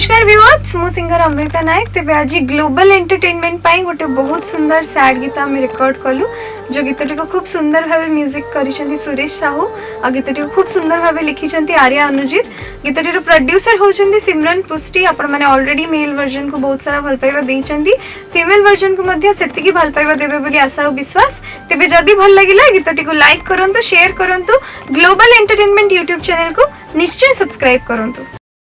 नमस्कार व्यूअर्स मु सिंगर अमृता नायक तेज आज ग्लोबल एंटरटेनमेंट पाई गोटे बहुत सुंदर सैड गीत आम रेकर्ड कलु जो गीतटी को खूब सुंदर भाव म्यूजिक करिसेंती सुरेश साहू और गीतटी को खूब सुंदर भाव लिखिसेंती आर्या अनुजित। गीतटीर प्रोड्यूसर होचंती सिमरन पुष्टि। आपण माने ऑलरेडी मेल वर्जन को बहुत सारा भल पाइबा देइचंती, फीमेल वर्जन को मध्य सेतिकी भल पाइबा देबे बोली आशा और विश्वास। तेबे जदी भल लागिला गीतटी को लाइक करंतु, शेयर करंतु, ग्लोबल एंटरटेनमेंट यूट्यूब चैनल को निश्चय सब्सक्राइब करंतु।